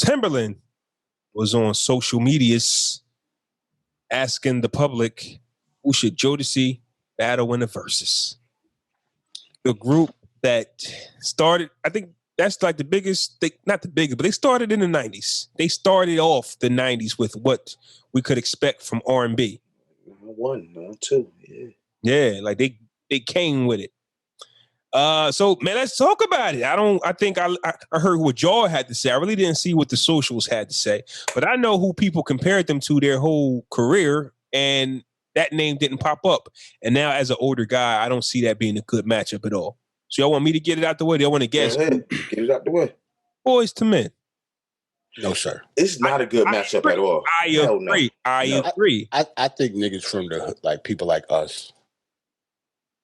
Timberland was on social medias asking the public who should Jodeci battle in the Verzuz. The group that started, I think that's like the biggest, not the biggest, but they started in the 90s. They started off the 90s with what we could expect from R&B. One, two, yeah. Yeah, like they came with it. So man, let's talk about it. I think I heard what y'all had to say. I really didn't see what the socials had to say, but I know who people compared them to their whole career, and that name didn't pop up. And now as an older guy, I don't see that being a good matchup at all. So y'all want me to get it out the way? Y'all want to guess? Get it out the way. Boys to Men. No, sir. It's not a good matchup at all. I agree. I agree. I think niggas from the like people like us.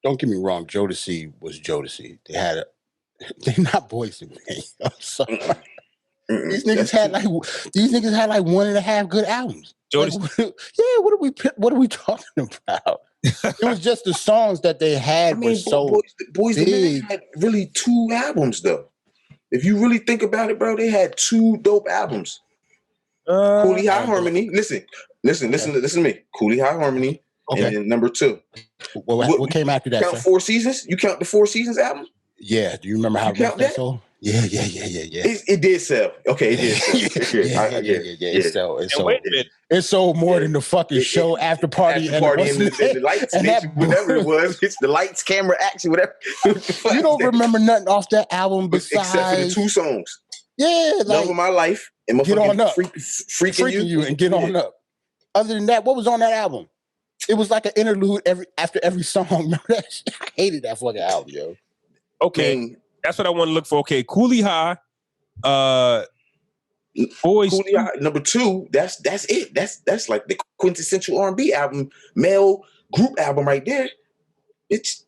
Don't get me wrong. Jodeci was Jodeci. They're not Boys to Men. I'm sorry. These niggas had like 1.5 good albums. Jodeci. Like, what are we talking about? It was just the songs that they had were so Boys to Men had really 2 albums though. If you really think about it, bro, they had 2 dope albums. Coolie High Harmony. Listen to me. Coolie High Harmony. Okay. And then number 2. What came after that? Count 4 Seasons? You count the 4 Seasons album? Yeah. Do you remember how that sold? Yeah. It did sell. Okay, it did sell. It sold more than the fucking show after party and the lights, whatever it was. It's the lights, camera, action, whatever. You don't remember nothing off that album besides except for the 2 songs. Yeah, like Love of My Life and Get On Up, Freaking You and Get On Up. Other than that, what was on that album? It was like an interlude after every song. Remember that shit? I hated that fucking album, yo. Okay, that's what I want to look for. Okay, Coolie High, Boys. Coolie High, number 2. That's it. That's like the quintessential R&B album, male group album right there. It's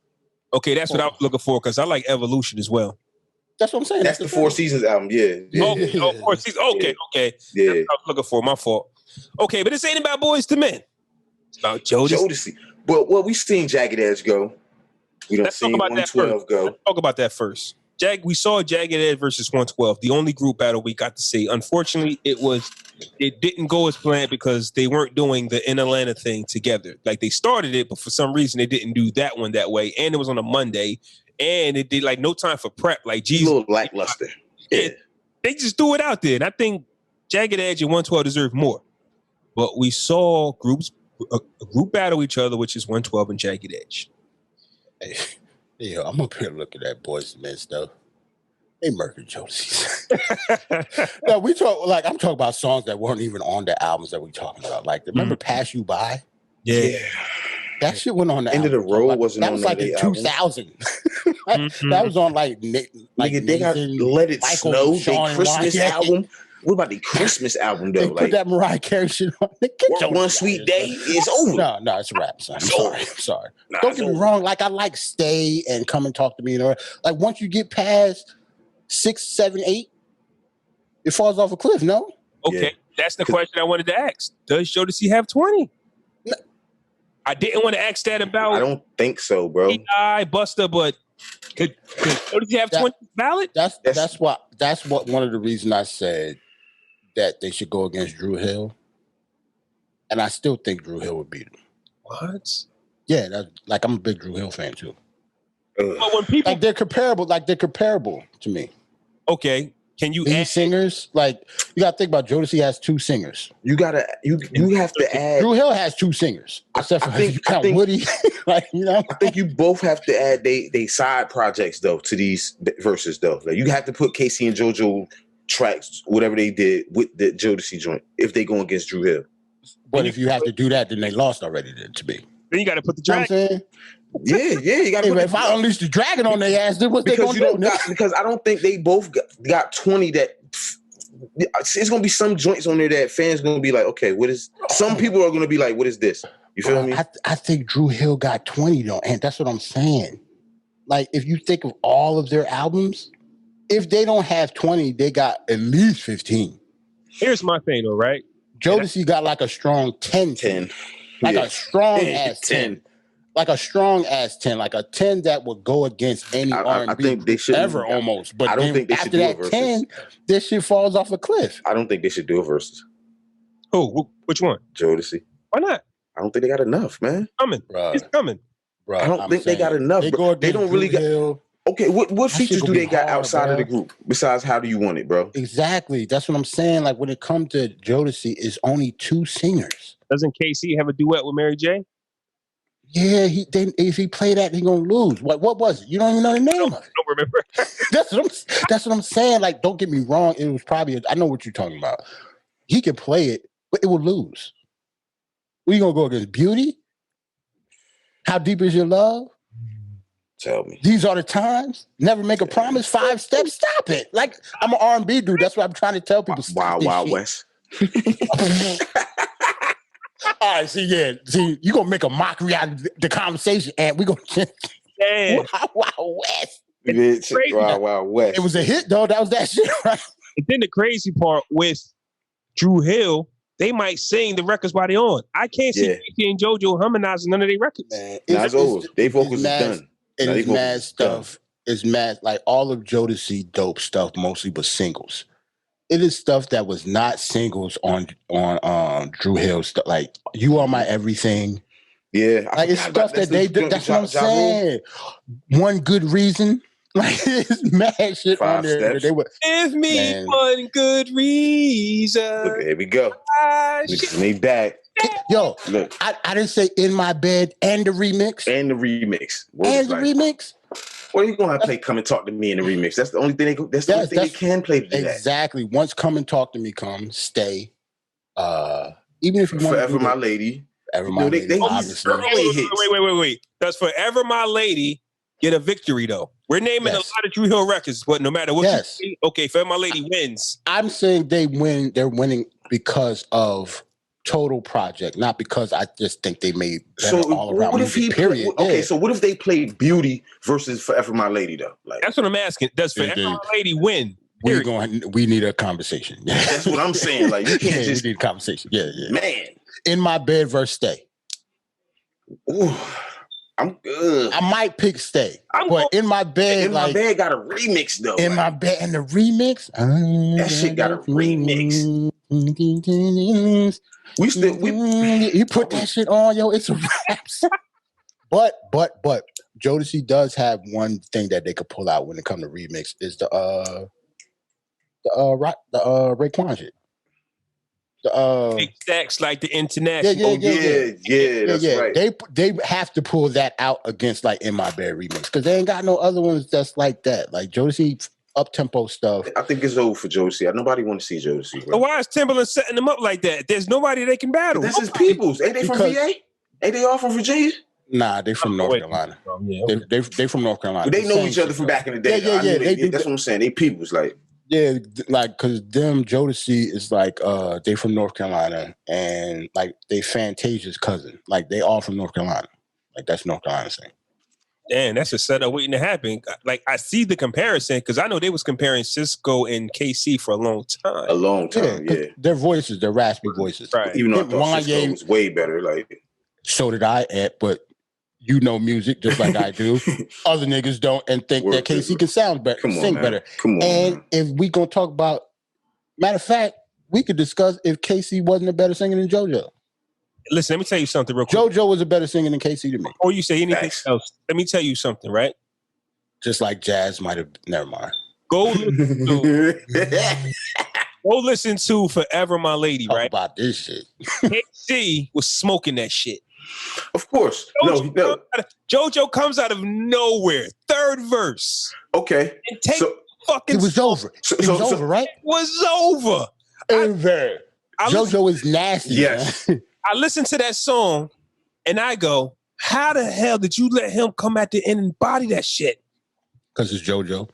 okay. That's what I was looking for because I like Evolution as well. That's what I'm saying. That's the 4 Seasons album. Yeah. Oh, 4 Seasons. Okay. Yeah. That's what I was looking for. My fault. Okay, but this ain't about Boys to Men. It's about Jodeci. Well, we seen Jagged Edge go. We don't see 112 go. Let's talk about that first. We saw Jagged Edge versus 112, the only group battle we got to see. Unfortunately, it didn't go as planned because they weren't doing the In Atlanta thing together. Like they started it, but for some reason they didn't do that one that way. And it was on a Monday, and it did like no time for prep. Like Jesus, a little lackluster. Yeah, they just threw it out there, and I think Jagged Edge and 112 deserve more. But we saw a group battle each other, which is 112 and Jagged Edge. Hey, yeah, I'm up here looking at Boys to Men stuff. They murdered Jodeci. No, I'm talking about songs that weren't even on the albums that we talking about. Like, remember Pass You By? Yeah. That shit went on the End of the Road wasn't on that. That was like in 2000. That was on like nigga, they got Let It Snow, their Christmas album. What about the Christmas album though? They put that Mariah Carey shit on. One Sweet Day is over. No, it's a rap, son. I'm sorry. Don't get me wrong. Like I like Stay and Come and Talk to Me. Like once you get past 6, 7, 8, it falls off a cliff. No. Okay, that's the question I wanted to ask. Does Jodeci have 20? No. I didn't want to ask that about. I don't think so, bro. Busta, but could Jodeci have 20 valid? That's what one of the reasons I said that they should go against Drew Hill, and I still think Drew Hill would beat him. What? Yeah, I'm a big Drew Hill fan too. But when people they're comparable to me. Okay, can you add singers? Like you got to think about Jodeci has 2 singers. You have to add. Drew Hill has 2 singers. Except for if you count Woody. I think you both have to add they side projects though to these verses though. Like you have to put Casey and JoJo tracks, whatever they did with the Jodeci joint, if they go against Drew Hill. But if you have to do that, then they lost already. Then to me, then you got to put the dragon. Yeah, you got to. If I unleash the dragon on their ass, then what's they gonna do? Because I don't think they both got 20 that. It's gonna be some joints on there that fans gonna be like, okay, what is? Some people are gonna be like, what is this? You feel me? I think Drew Hill got 20 though, and that's what I'm saying. Like, if you think of all of their albums, if they don't have 20, they got at least 15. Here's my thing though, right? Jodeci got like a strong 10. Like a strong ass 10. Like a strong ass 10, like a 10 that would go against any R&B I think they should ever almost. But I don't think they should after do a that versus. 10, this shit falls off a cliff. I don't think they should do a versus. Oh, which one? Jodeci. Why not? I don't think they got enough, man. It's coming. Bruh, I don't think they got enough. They don't really got. Okay, what features do they got outside of the group besides How Do You Want It, bro? Exactly. That's what I'm saying. Like when it comes to Jodeci, it's only 2 singers. Doesn't KC have a duet with Mary J? Yeah, if he play that, he gonna lose. What was it? You don't even know the name of it. I don't remember. That's what I'm saying. Like, don't get me wrong. It was probably I know what you're talking about. He can play it, but it will lose. We gonna go against Beauty? How Deep Is Your Love? Tell me. These Are the Times. Never Make a Promise. 5 Steps. Stop it. Like, I'm an R&B dude. That's what I'm trying to tell people. Wild West. All right, see, you gonna make a mockery out of the conversation, and we gonna Wild West. Wild West. It was a hit, though. That was that shit, right? And then the crazy part with Drew Hill, they might sing the records while they're on. I can't see Kiki and JoJo harmonizing none of their records. It's over. Their vocals is done. And it's mad stuff. It's mad, like all of Jodeci dope stuff, mostly but singles. It is stuff that was not singles on Drew Hill stuff. Like You Are My Everything. Yeah, like it's stuff that they did. That's what I'm saying. One Good Reason. Like it's mad shit 5 on there. steps. They were, Give me one good reason. Look, here we go. This is me back. Yo, look, I didn't say In My Bed and the remix. Remix. Well, you're gonna play Come and Talk to Me in the remix. That's the only thing they can play to do exactly. Once Come and Talk to Me comes, stay. Even if you want Forever My Lady. Forever My Lady. Wait. Does Forever My Lady get a victory though? We're naming a lot of Drew Hill records, but no matter what you say, okay, Forever My Lady wins. I'm saying they win. They're winning because of total project, not because I just think they made better all around music, period. So what if they played Beauty versus Forever My Lady though? Like that's what I'm asking. Does Forever My Lady win? We need a conversation. That's what I'm saying. Like you can't just we need a conversation. Yeah. Man. In My Bed versus Stay. Ooh, I'm good. I might pick Stay. In My Bed, My Bed got a remix though. In My Bed and the remix. That shit got a remix. You put that shit on, yo, it's a rap. But Jodeci does have one thing that they could pull out when it comes to remix is the Raekwon shit. Big stacks like the international. That's right. They have to pull that out against like In My Bed remix because they ain't got no other ones that's like that. Like Jodeci up-tempo stuff. I think it's over for Jodeci. Nobody want to see Jodeci. So why is Timberland setting them up like that? There's nobody they can battle. That's his peoples. Ain't they from VA? Ain't they all from Virginia? Nah, they from North Carolina. They from North Carolina. But they know each other from back in the day. That's what I'm saying. They peoples like. Yeah, like because them Jodeci is like they from North Carolina and like they Fantasia's cousin. Like they all from North Carolina. Like that's North Carolina thing. Damn, that's a setup waiting to happen. Like I see the comparison because I know they was comparing Cisco and KC for a long time. Yeah. Their voices, their raspy voices. Right. Even though I thought Cisco was way better. Like so did I, but you know music just like I do. Other niggas don't and think that KC can sound better, sing better. Come on. And man. if we gonna talk about, matter of fact, we could discuss if KC wasn't a better singer than JoJo. Listen, let me tell you something real quick. JoJo was a better singer than KC to me. Before you say anything else, let me tell you something, right? Just like Jazz might have, never mind. Go listen to Forever My Lady, Talk right? About this shit. KC was smoking that shit. Of course. JoJo comes out of nowhere. Third verse. Okay. And fucking. It was over. It was over, right? It was over. JoJo is nasty. Yes. I listened to that song and I go, how the hell did you let him come at the end and body that shit? Because it's JoJo.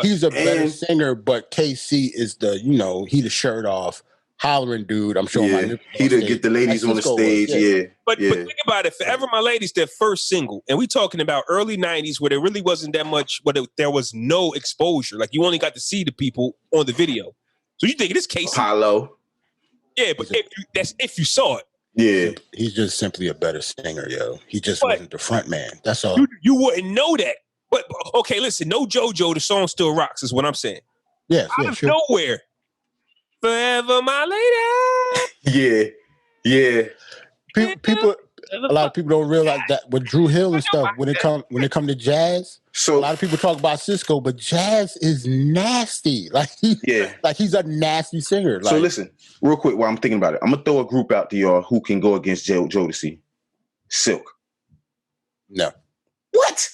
He's a better singer, but KC is he the shirt off, hollering dude. I'm showing my nipples. He to get the ladies on the stage. But think about it. Forever My Lady's their first single. And we talking about early 90s where there really wasn't that much, there was no exposure. Like you only got to see the people on the video. So you think this KC. Apollo. Yeah, but if you saw it. Yeah. He's just simply a better singer, yo. He just wasn't the front man. That's all. You wouldn't know that. But okay, listen, no JoJo, the song still rocks, is what I'm saying. Yes, Out of nowhere. Forever my lady. Yeah. People a lot of people don't realize that with Drew Hill and stuff, when it come to jazz, so a lot of people talk about Cisco, but jazz is nasty. Like he's a nasty singer. So listen, real quick while I'm thinking about it, I'm gonna throw a group out to y'all who can go against Jodeci. Silk. No. What?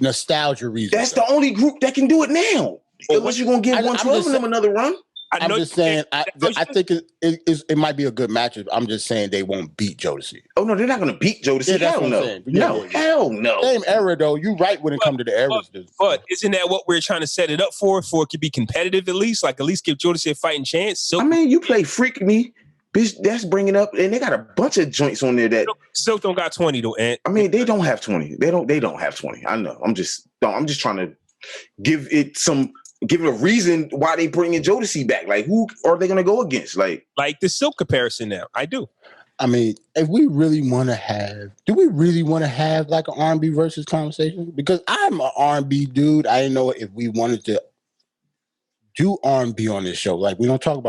Nostalgia reason. That's the only group that can do it now. Unless you're gonna give 112 of them another run. I'm just saying. I think it might be a good matchup. I'm just saying they won't beat Jodeci. Oh no, they're not going to beat Jodeci. Yeah, hell no. No, hell no. Same era though. You're right when it comes to the eras. But isn't that what we're trying to set it up for? For it to be competitive at least, like at least give Jodeci a fighting chance. Silk. I mean, you play Freak Me, bitch. That's bringing up, and they got a bunch of joints on there that Silk don't got 20 though. And I mean, they don't have 20. They don't have 20. I know. I'm just trying to give it a reason why they bringing Jodeci back. Like, who are they going to go against? Like the Silk comparison now. I do. I mean, if we really want to have, do we really want to have like an R&B versus conversation? Because I'm an R&B dude. I didn't know if we wanted to do R&B on this show. Like, we don't talk about